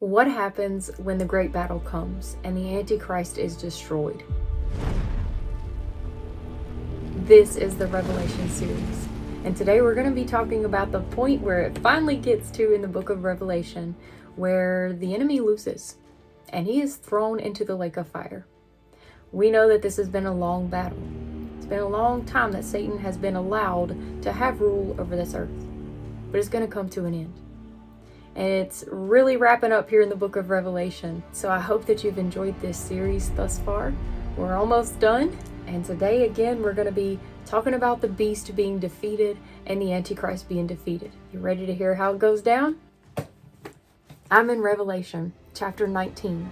What happens when the great battle comes and the Antichrist is destroyed? This is the Revelation series, and today we're going to be talking about the point where it finally gets to in the book of Revelation, where the enemy loses and he is thrown into the lake of fire. We know that this has been a long battle. It's been a long time that Satan has been allowed to have rule over this earth, but it's going to come to an end. And it's really wrapping up here in the book of Revelation. So I hope that you've enjoyed this series thus far. We're almost done. And today, again, we're going to be talking about the beast being defeated and the Antichrist being defeated. You ready to hear how it goes down? I'm in Revelation chapter 19.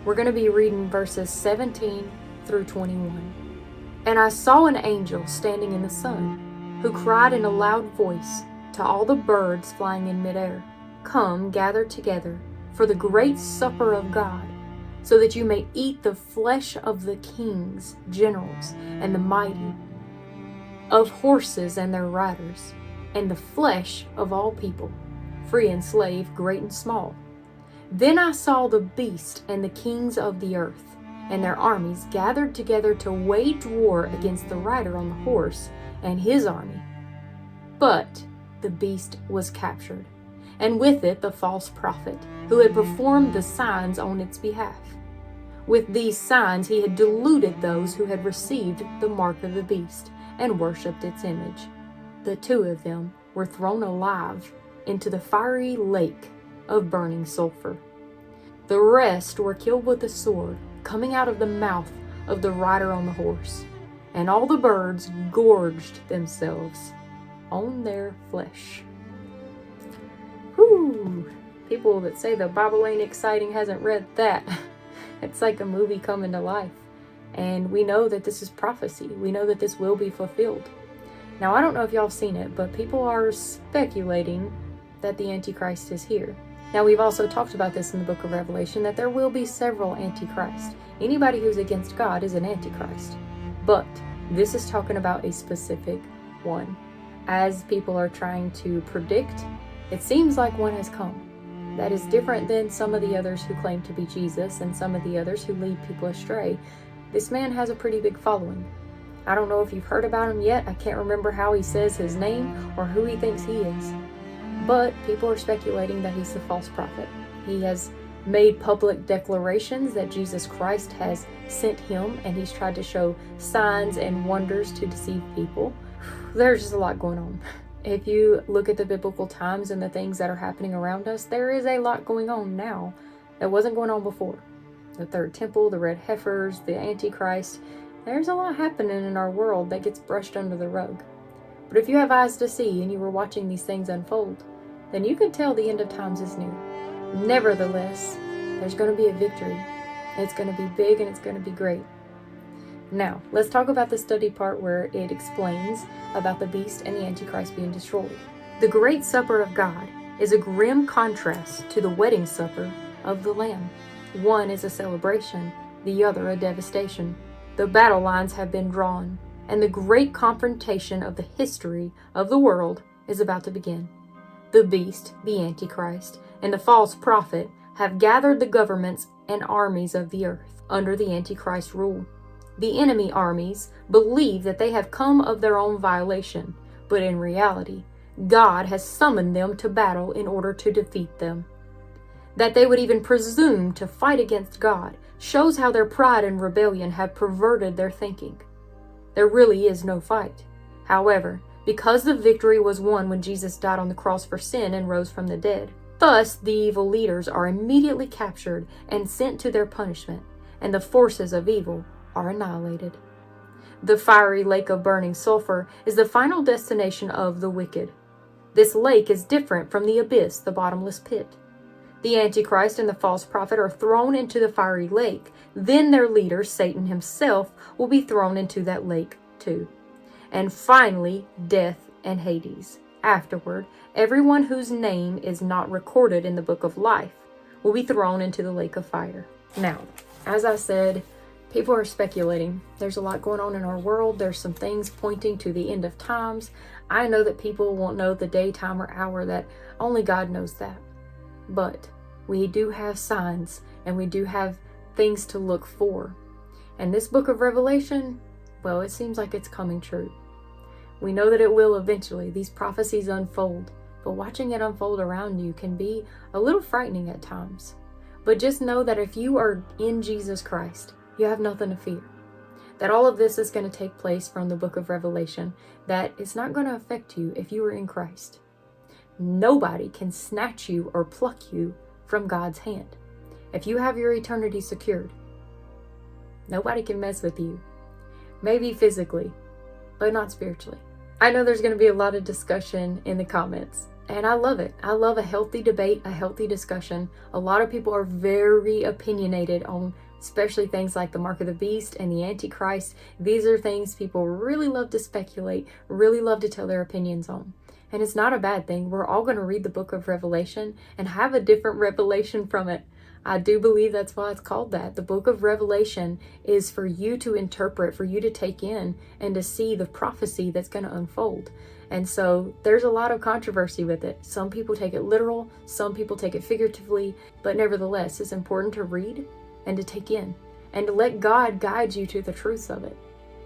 We're going to be reading verses 17 through 21. And I saw an angel standing in the sun, who cried in a loud voice to all the birds flying in midair, "Come, gather together for the great supper of God, so that you may eat the flesh of the kings, generals, and the mighty, of horses and their riders, and the flesh of all people, free and slave, great and small." Then I saw the beast and the kings of the earth, and their armies gathered together to wage war against the rider on the horse and his army. But the beast was captured, and with it the false prophet, who had performed the signs on its behalf. With these signs he had deluded those who had received the mark of the beast and worshipped its image. The two of them were thrown alive into the fiery lake of burning sulfur. The rest were killed with the sword coming out of the mouth of the rider on the horse, and all the birds gorged themselves on their flesh. Whew. People that say the Bible ain't exciting hasn't read that. It's like a movie coming to life. And we know that this is prophecy. We know that this will be fulfilled. Now, I don't know if y'all have seen it, but people are speculating that the Antichrist is here. Now, we've also talked about this in the book of Revelation, that there will be several Antichrists. Anybody who's against God is an Antichrist. But this is talking about a specific one. As people are trying to predict, it seems like one has come that is different than some of the others who claim to be Jesus and some of the others who lead people astray. This man has a pretty big following. I don't know if you've heard about him yet. I can't remember how he says his name or who he thinks he is. But people are speculating that he's the false prophet. He has made public declarations that Jesus Christ has sent him, and he's tried to show signs and wonders to deceive people. There's just a lot going on. If you look at the biblical times and the things that are happening around us, there is a lot going on now that wasn't going on before. The third temple, the red heifers, the Antichrist. There's a lot happening in our world that gets brushed under the rug. But if you have eyes to see and you were watching these things unfold, then you can tell the end of times is near. Nevertheless, there's going to be a victory. And it's going to be big and it's going to be great. Now, let's talk about the study part where it explains about the beast and the Antichrist being destroyed. The great supper of God is a grim contrast to the wedding supper of the Lamb. One is a celebration, the other a devastation. The battle lines have been drawn, and the great confrontation of the history of the world is about to begin. The beast, the Antichrist, and the false prophet have gathered the governments and armies of the earth under the Antichrist rule. The enemy armies believe that they have come of their own violation, but in reality, God has summoned them to battle in order to defeat them. That they would even presume to fight against God shows how their pride and rebellion have perverted their thinking. There really is no fight. However, because the victory was won when Jesus died on the cross for sin and rose from the dead, thus the evil leaders are immediately captured and sent to their punishment, and the forces of evil are annihilated. The fiery lake of burning sulfur is the final destination of the wicked. This lake is different from the abyss, the bottomless pit. The Antichrist and the false prophet are thrown into the fiery lake. Then their leader, Satan himself, will be thrown into that lake too. And finally, death and Hades. Afterward, everyone whose name is not recorded in the book of life will be thrown into the lake of fire. Now, as I said, people are speculating. There's a lot going on in our world. There's some things pointing to the end of times. I know that people won't know the day, time, or hour, that only God knows that. But We do have signs, and we do have things to look for. And this book of Revelation, well, it seems like it's coming true. We know that it will eventually. These prophecies unfold, but watching it unfold around you can be a little frightening at times. But just know that if you are in Jesus Christ, you have nothing to fear. That all of this is going to take place from the book of Revelation, that it's not going to affect you if you are in Christ. Nobody can snatch you or pluck you from God's hand. If you have your eternity secured, nobody can mess with you. Maybe physically, but not spiritually. I know there's going to be a lot of discussion in the comments, and I love it. I love a healthy debate, a healthy discussion. A lot of people are very opinionated on especially things like the mark of the beast and the Antichrist. These are things people really love to speculate, really love to tell their opinions on. And it's not a bad thing. We're all going to read the book of Revelation and have a different revelation from it. I do believe that's why it's called that. The book of Revelation is for you to interpret, for you to take in, and to see the prophecy that's going to unfold. And so there's a lot of controversy with it. Some people take it literal, some people take it figuratively, but nevertheless, it's important to read and to take in, and to let God guide you to the truths of it.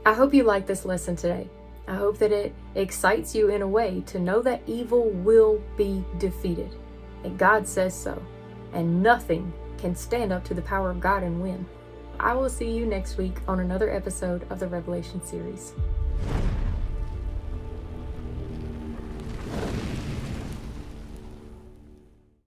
I hope you liked this lesson today. I hope that it excites you in a way to know that evil will be defeated. And God says so. And nothing can stand up to the power of God and win. I will see you next week on another episode of the Revelation series.